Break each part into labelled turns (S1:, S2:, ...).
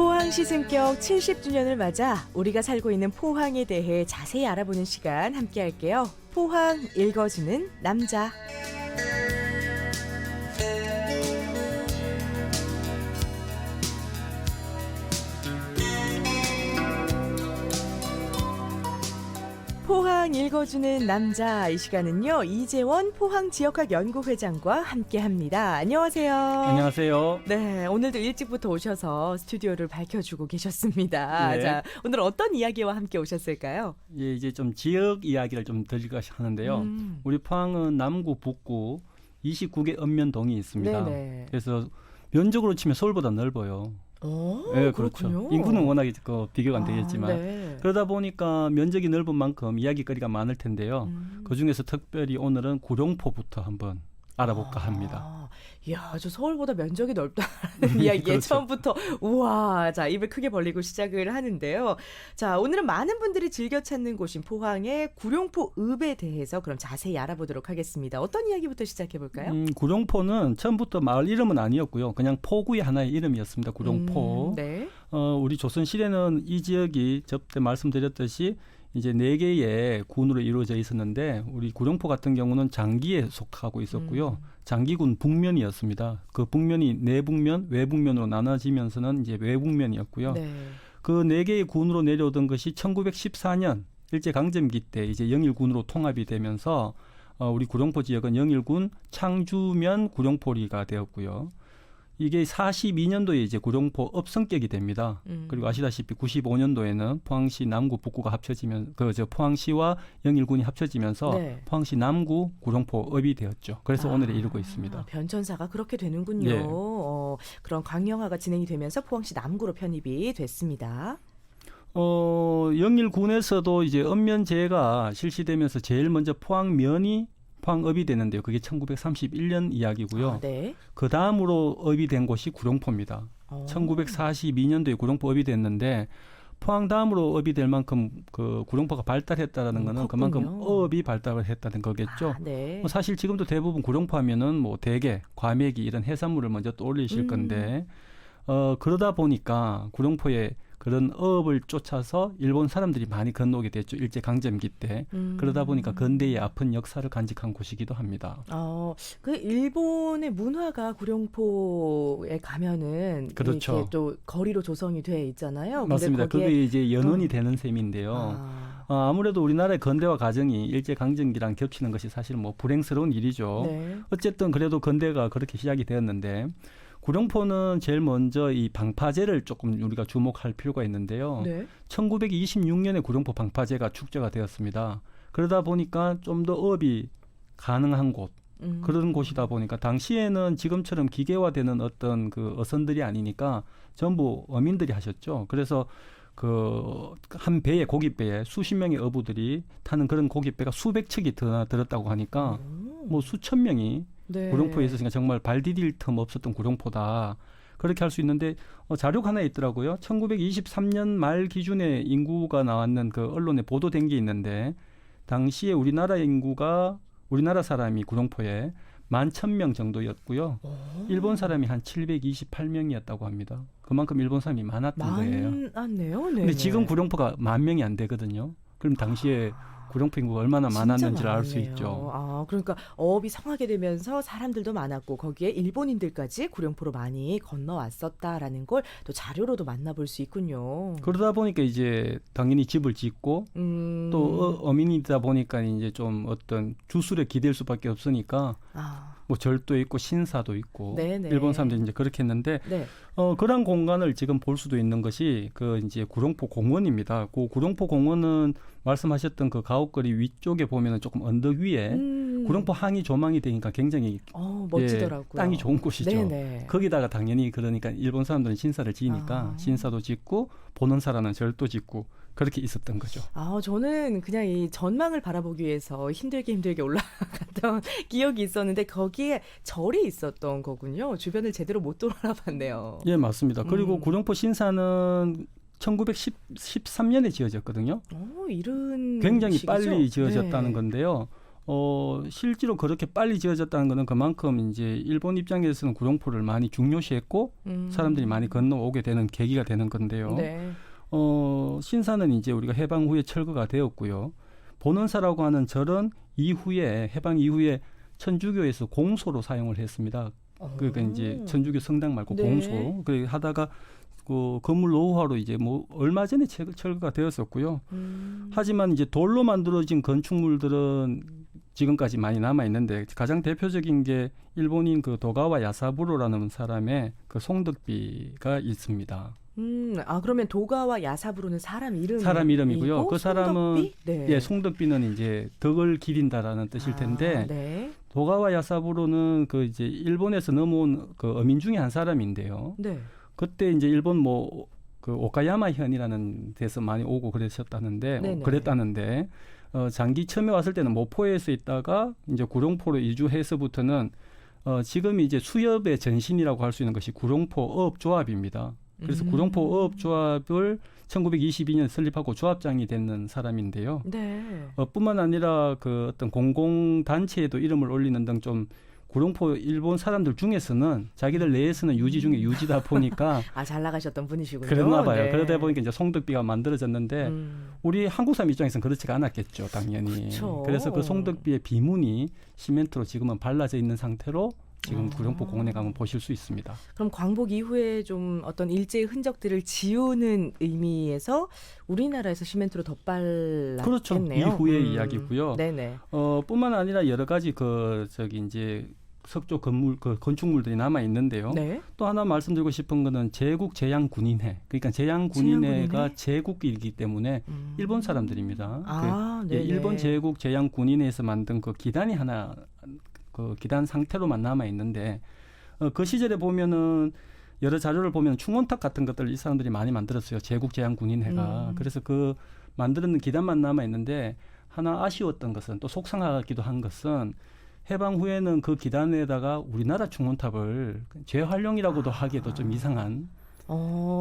S1: 포항시 승격 70주년을 맞아 우리가 살고 있는 포항에 대해 자세히 알아보는 시간 함께 할게요. 포항 읽어주는 남자. 포항 읽어주는 남자, 이 시간은요 이재원 포항지역학 연구회장과 함께합니다. 안녕하세요.
S2: 안녕하세요.
S1: 네, 오늘도 일찍부터 오셔서 스튜디오를 밝혀주고 계셨습니다.
S2: 네.
S1: 자, 오늘 어떤 이야기와 함께 오셨을까요?
S2: 예, 이제 좀 지역 이야기를 좀 드릴까 하는데요. 우리 포항은 남구, 북구 29개 읍면동이 있습니다.
S1: 네네.
S2: 그래서 면적으로 치면 서울보다 넓어요.
S1: 오,
S2: 네,
S1: 그렇군요.
S2: 그렇죠. 인구는 워낙에 비교가 안 되겠지만
S1: 네.
S2: 그러다 보니까 면적이 넓은 만큼 이야기거리가 많을 텐데요. 그중에서 특별히 오늘은 구룡포부터 한번 알아볼까 합니다.
S1: 이야, 저 서울보다 면적이 넓다는 이야기에
S2: 그렇죠.
S1: 처음부터 우와, 자, 입을 크게 벌리고 시작을 하는데요. 자, 오늘은 많은 분들이 즐겨 찾는 곳인 포항의 구룡포 읍에 대해서 그럼 자세히 알아보도록 하겠습니다. 어떤 이야기부터 시작해 볼까요?
S2: 구룡포는 처음부터 마을 이름은 아니었고요. 그냥 포구의 하나의 이름이었습니다. 구룡포.
S1: 네.
S2: 우리 조선시대는 이 지역이 저때 말씀드렸듯이 이제 4개의 군으로 이루어져 있었는데 우리 구룡포 같은 경우는 장기에 속하고 있었고요. 장기군 북면이었습니다. 그 북면이 내북면, 외북면으로 나눠지면서는 이제 외북면이었고요.
S1: 네.
S2: 그 4개의 군으로 내려오던 것이 1914년 일제강점기 때 이제 영일군으로 통합이 되면서 우리 구룡포 지역은 영일군 창주면 구룡포리가 되었고요. 이게 42년도에 이제 구룡포 읍성격이 됩니다. 그리고 아시다시피 95년도에는 포항시 남구 북구가 합쳐지면 포항시와 영일군이 합쳐지면서
S1: 네.
S2: 포항시 남구 구룡포 읍이 되었죠. 그래서 오늘에 이르고 있습니다.
S1: 변천사가 그렇게 되는군요.
S2: 예.
S1: 그런 광명화가 진행이 되면서 포항시 남구로 편입이 됐습니다.
S2: 영일군에서도 이제 읍면제가 실시되면서 제일 먼저 포항면이 포항읍이 되는데요. 그게 1931년 이야기고요.
S1: 네.
S2: 그 다음으로 업이 된 곳이 구룡포입니다. 1942년도에 구룡포 업이 됐는데 포항 다음으로 업이 될 만큼 그 구룡포가 발달했다는 거는
S1: 컸군요.
S2: 그만큼 업이 발달을 했다는 거겠죠.
S1: 네.
S2: 사실 지금도 대부분 구룡포 하면은 뭐 대게, 과메기 이런 해산물을 먼저 떠올리실 건데 그러다 보니까 구룡포에 그런 어업을 쫓아서 일본 사람들이 많이 건너오게 됐죠. 일제강점기 때. 그러다 보니까 근대의 아픈 역사를 간직한 곳이기도 합니다.
S1: 그 일본의 문화가 구룡포에 가면은
S2: 그렇죠.
S1: 이렇게 또 거리로 조성이 돼 있잖아요. 근데
S2: 맞습니다.
S1: 거기에
S2: 그게 이제 연원이 되는 셈인데요. 아무래도 우리나라의 근대화 과정이 일제강점기랑 겹치는 것이 사실 뭐 불행스러운 일이죠.
S1: 네.
S2: 어쨌든 그래도 근대가 그렇게 시작이 되었는데 구룡포는 제일 먼저 이 방파제를 조금 우리가 주목할 필요가 있는데요.
S1: 네.
S2: 1926년에 구룡포 방파제가 축제가 되었습니다. 그러다 보니까 좀 더 어업이 가능한 곳, 그런 곳이다 보니까 당시에는 지금처럼 기계화되는 어떤 그 어선들이 아니니까 전부 어민들이 하셨죠. 그래서 그 한 배에 고깃배에 수십 명의 어부들이 타는 그런 고깃배가 수백 척이 들었다고 하니까 뭐 수천 명이
S1: 네.
S2: 구룡포에 있었으니까 정말 발 디딜 틈 없었던 구룡포다. 그렇게 할 수 있는데 자료가 하나 있더라고요. 1923년 말 기준의 인구가 나왔는 그 언론에 보도된 게 있는데 당시에 우리나라 인구가 우리나라 사람이 구룡포에 11,000명 정도였고요. 일본 사람이 한 728명이었다고 합니다. 그만큼 일본 사람이 많았던 거예요.
S1: 많았네요. 네.
S2: 근데 지금 구룡포가 10,000명이 안 되거든요. 그럼 당시에 구룡포 인구가 얼마나 많았는지를 알 수 있죠.
S1: 그러니까 어업이 성하게 되면서 사람들도 많았고 거기에 일본인들까지 구룡포로 많이 건너왔었다라는 걸 또 자료로도 만나볼 수 있군요.
S2: 그러다 보니까 이제 당연히 집을 짓고 또 어민이다 보니까 이제 좀 어떤 주술에 기댈 수밖에 없으니까 뭐 절도 있고 신사도 있고
S1: 네네.
S2: 일본 사람들이 이제 그렇게 했는데
S1: 네.
S2: 그런 공간을 지금 볼 수도 있는 것이 그 이제 구룡포 공원입니다. 그 구룡포 공원은 말씀하셨던 그 가옥거리 위쪽에 보면은 조금 언덕 위에 구룡포 항이 조망이 되니까 굉장히
S1: 멋지더라고요.
S2: 땅이 좋은 곳이죠.
S1: 네네.
S2: 거기다가 당연히 그러니까 일본 사람들은 신사를 지으니까 신사도 짓고 보는 사람은 절도 짓고 그렇게 있었던 거죠.
S1: 저는 그냥 이 전망을 바라보기 위해서 힘들게 올라갔던 기억이 있었는데 거기에 절이 있었던 거군요. 주변을 제대로 못 돌아봤네요.
S2: 예, 맞습니다. 그리고 구룡포 신사는 1913년에 지어졌거든요.
S1: 이른
S2: 굉장히
S1: 시기죠?
S2: 빨리 지어졌다는
S1: 네.
S2: 건데요. 실제로 그렇게 빨리 지어졌다는 것은 그만큼 이제 일본 입장에서는 구룡포를 많이 중요시했고 사람들이 많이 건너오게 되는 계기가 되는 건데요.
S1: 네.
S2: 신사는 이제 우리가 해방 후에 철거가 되었고요. 본원사라고 하는 절은 이후에 해방 이후에 천주교에서 공소로 사용을 했습니다. 그러니까 이제 천주교 성당 말고
S1: 네.
S2: 공소. 그래 하다가 그 건물 노후화로 이제 뭐 얼마 전에 철거가 되었었고요. 하지만 이제 돌로 만들어진 건축물들은 지금까지 많이 남아 있는데 가장 대표적인 게 일본인 그 도가와 야사부로라는 사람의 그 송덕비가 있습니다.
S1: 그러면 도가와 야사부로는 사람
S2: 이름이고요. 그 사람은
S1: 송덕비? 네.
S2: 예, 송덕비는 이제 덕을 기린다라는 뜻일 텐데
S1: 네.
S2: 도가와 야사부로는 그 이제 일본에서 넘어온 그 어민 중에 한 사람인데요.
S1: 네.
S2: 그때 이제 일본 뭐 그 오카야마현이라는 데서 많이 오고
S1: 네네.
S2: 그랬다는데 장기 처음에 왔을 때는 모포에서 있다가 이제 구룡포로 이주해서부터는 지금 이제 수협의 전신이라고 할 수 있는 것이 구룡포 어업조합입니다. 그래서 구룡포 어업조합을 1922년 설립하고 조합장이 되는 사람인데요.
S1: 네.
S2: 뿐만 아니라 그 어떤 공공단체에도 이름을 올리는 등 좀 구룡포 일본 사람들 중에서는 자기들 내에서는 유지 중에 유지다 보니까
S1: 잘 나가셨던 분이시군요.
S2: 그랬나 봐요.
S1: 네.
S2: 그러다 보니까 이제 송덕비가 만들어졌는데 우리 한국 사람 입장에서는 그렇지가 않았겠죠, 당연히.
S1: 그쵸.
S2: 그래서 그 송덕비의 비문이 시멘트로 지금은 발라져 있는 상태로 지금 구룡포 공원에 가면 보실 수 있습니다.
S1: 그럼 광복 이후에 좀 어떤 일제의 흔적들을 지우는 의미에서 우리나라에서 시멘트로 덧발랐겠네요.
S2: 그렇죠. 이후의 이야기고요.
S1: 네네.
S2: 뿐만 아니라 여러 가지 이제 석조 건축물들이 남아 있는데요.
S1: 네.
S2: 또 하나 말씀드리고 싶은 거는 제국 제양군인회. 그러니까 제양군인회가 제국이기 때문에 일본 사람들입니다.
S1: 네.
S2: 일본 제국 제양군인회에서 만든 그 기단이 하나 그 기단 상태로만 남아 있는데 그 시절에 보면은 여러 자료를 보면 충원탑 같은 것들을 이 사람들이 많이 만들었어요. 제국 제양군인회가. 그래서 그 만드는 기단만 남아 있는데 하나 아쉬웠던 것은 또 속상하기도 한 것은 해방 후에는 그 기단에다가 우리나라 충원탑을 재활용이라고도 하기에도 좀 이상한.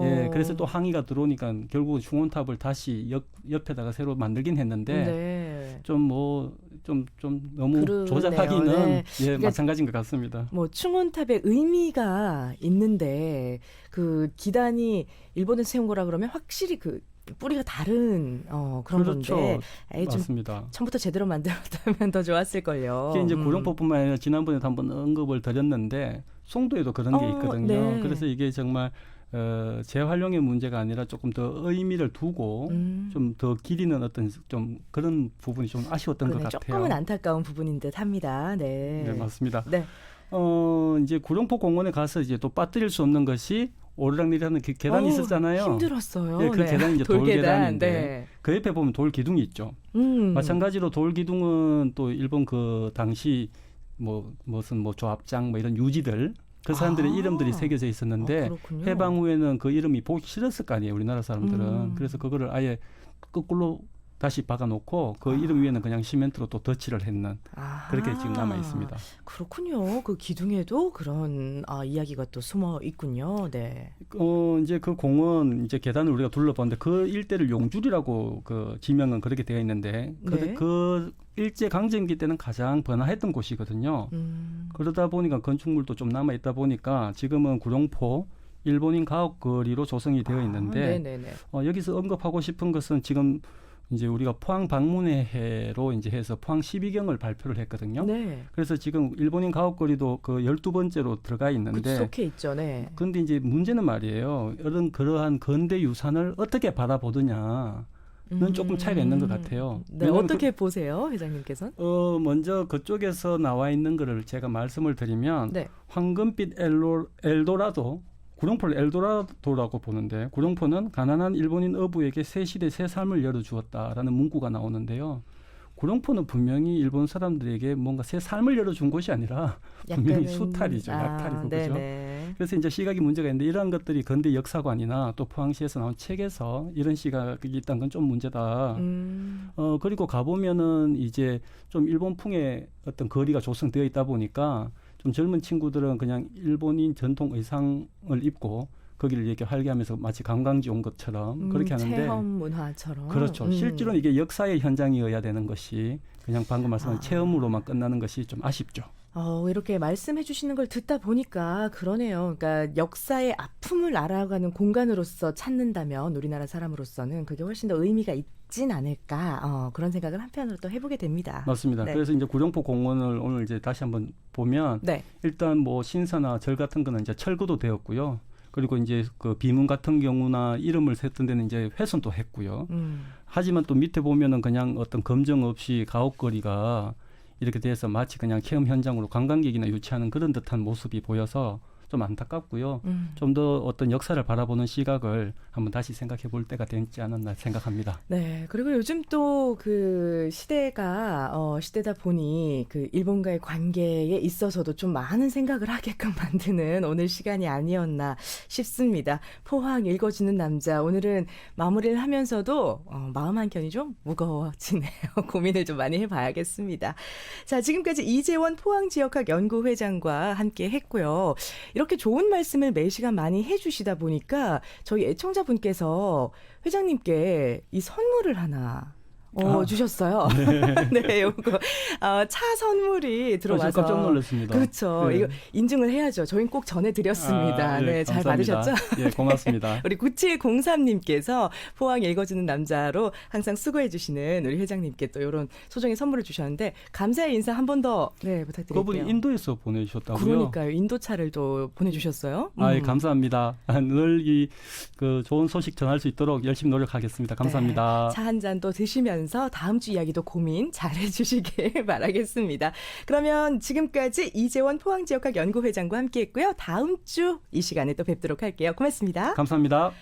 S2: 예, 그래서 또 항의가 들어오니까 결국 충원탑을 다시 옆에다가 새로 만들긴 했는데
S1: 네.
S2: 좀 너무
S1: 그러네요.
S2: 조작하기는
S1: 네. 그러니까
S2: 마찬가지인 것 같습니다.
S1: 뭐 충원탑의 의미가 있는데 그 기단이 일본에서 세운 거라 그러면 확실히 그 뿌리가 다른 그런
S2: 그렇죠.
S1: 건데
S2: 맞습니다.
S1: 처음부터 제대로 만들었다면 더 좋았을걸요.
S2: 이게 이제 구룡포뿐만 아니라 지난번에도 한번 언급을 드렸는데 송도에도 그런 게 있거든요.
S1: 네.
S2: 그래서 이게 정말 재활용의 문제가 아니라 조금 더 의미를 두고 좀 더 기리는 어떤 좀 그런 부분이 좀 아쉬웠던 것 같아요.
S1: 조금은 안타까운 부분인 듯합니다. 네.
S2: 네, 맞습니다.
S1: 네.
S2: 이제 구룡포 공원에 가서 이제 또 빠뜨릴 수 없는 것이 오르락내리하는 그 계단이 있었잖아요.
S1: 힘들었어요.
S2: 예, 그 계단이 이제 돌계단인데
S1: 네.
S2: 그 옆에 보면 돌 기둥이 있죠. 마찬가지로 돌 기둥은 또 일본 그 당시 무슨 조합장 이런 유지들 그 사람들의 이름들이 새겨져 있었는데 해방 후에는 그 이름이 보기 싫었을 거 아니에요. 우리나라 사람들은. 그래서 그거를 아예 거꾸로 다시 박아놓고 그 이름 위에는 그냥 시멘트로 또 덧칠을 했는 그렇게 지금 남아 있습니다.
S1: 그렇군요. 그 기둥에도 그런 이야기가 또 숨어 있군요. 네.
S2: 이제 그 공원 이제 계단을 우리가 둘러봤는데 그 일대를 용줄이라고 그 지명은 그렇게 되어 있는데
S1: 네.
S2: 그 일제 강점기 때는 가장 번화했던 곳이거든요. 그러다 보니까 건축물도 좀 남아 있다 보니까 지금은 구룡포 일본인 가옥거리로 조성이 되어 있는데 여기서 언급하고 싶은 것은 지금 이제 우리가 포항 방문회로 이제 해서 포항 12경을 발표를 했거든요.
S1: 네.
S2: 그래서 지금 일본인 가옥거리도 그 12번째로 들어가 있는데
S1: 속해 있죠. 네.
S2: 그런데 이제 문제는 말이에요. 그러한 근대 유산을 어떻게 바라보느냐는 조금 차이가 있는 것 같아요.
S1: 네, 어떻게 보세요, 회장님께서는?
S2: 먼저 그쪽에서 나와 있는 거를 제가 말씀을 드리면
S1: 네.
S2: 황금빛 엘도라도 구룡포를 엘도라도라고 보는데 구룡포는 가난한 일본인 어부에게 새 시대 새 삶을 열어주었다라는 문구가 나오는데요. 구룡포는 분명히 일본 사람들에게 뭔가 새 삶을 열어준 곳이 아니라 분명히 수탈이죠. 약탈이고 그죠. 그래서 이제 시각이 문제가 있는데 이러한 것들이 근대 역사관이나 또 포항시에서 나온 책에서 이런 시각이 있다는 건 좀 문제다. 그리고 가보면은 이제 좀 일본풍의 어떤 거리가 조성되어 있다 보니까 좀 젊은 친구들은 그냥 일본인 전통 의상을 입고 거기를 이렇게 활기하면서 마치 관광지 온 것처럼 그렇게 하는데
S1: 체험 문화처럼.
S2: 그렇죠. 실제로는 이게 역사의 현장이어야 되는 것이 그냥 방금 말씀한 체험으로만 끝나는 것이 좀 아쉽죠.
S1: 이렇게 말씀해 주시는 걸 듣다 보니까 그러네요. 그러니까 역사의 아픔을 알아가는 공간으로서 찾는다면 우리나라 사람으로서는 그게 훨씬 더 의미가 있진 않을까. 그런 생각을 한편으로 또 해보게 됩니다.
S2: 맞습니다.
S1: 네.
S2: 그래서 이제 구룡포 공원을 오늘 이제 다시 한번 보면
S1: 네.
S2: 일단 뭐 신사나 절 같은 거는 이제 철거도 되었고요. 그리고 이제 그 비문 같은 경우나 이름을 셌던 데는 이제 훼손도 했고요. 하지만 또 밑에 보면은 그냥 어떤 검정 없이 가옥거리가 이렇게 돼서 마치 그냥 체험 현장으로 관광객이나 유치하는 그런 듯한 모습이 보여서 좀 안타깝고요. 좀 더 어떤 역사를 바라보는 시각을 한번 다시 생각해 볼 때가 되지 않았나 생각합니다.
S1: 네. 그리고 요즘 또 그 시대가 시대다 보니 그 일본과의 관계에 있어서도 좀 많은 생각을 하게끔 만드는 오늘 시간이 아니었나 싶습니다. 포항 읽어주는 남자. 오늘은 마무리를 하면서도 마음 한켠이 좀 무거워지네요. 고민을 좀 많이 해봐야겠습니다. 자, 지금까지 이재원 포항지역학 연구회장과 함께 했고요. 이렇게 좋은 말씀을 매 시간 많이 해주시다 보니까 저희 애청자분께서 회장님께 이 선물을 하나 주셨어요. 네, 요거 차 선물이 들어와서
S2: 깜짝 놀랐습니다.
S1: 그렇죠.
S2: 네.
S1: 이거 인증을 해야죠. 저희는 꼭 전해드렸습니다.
S2: 예,
S1: 네, 잘
S2: 감사합니다.
S1: 받으셨죠?
S2: 예, 고맙습니다.
S1: 우리 9703님께서 포항 읽어주는 남자로 항상 수고해주시는 우리 회장님께 또 이런 소정의 선물을 주셨는데 감사의 인사 한 번 더 부탁드릴게요.
S2: 그분이 인도에서 보내주셨다고요?
S1: 그러니까요. 인도차를 또 보내주셨어요.
S2: 예, 감사합니다. 늘 이 그 좋은 소식 전할 수 있도록 열심히 노력하겠습니다. 감사합니다.
S1: 네, 차 한 잔 또 드시면서 다음 주 이야기도 고민 잘 해주시길 바라겠습니다. 그러면 지금까지 이재원 포항지역학 연구회장과 함께했고요. 다음 주 이 시간에 또 뵙도록 할게요. 고맙습니다.
S2: 감사합니다.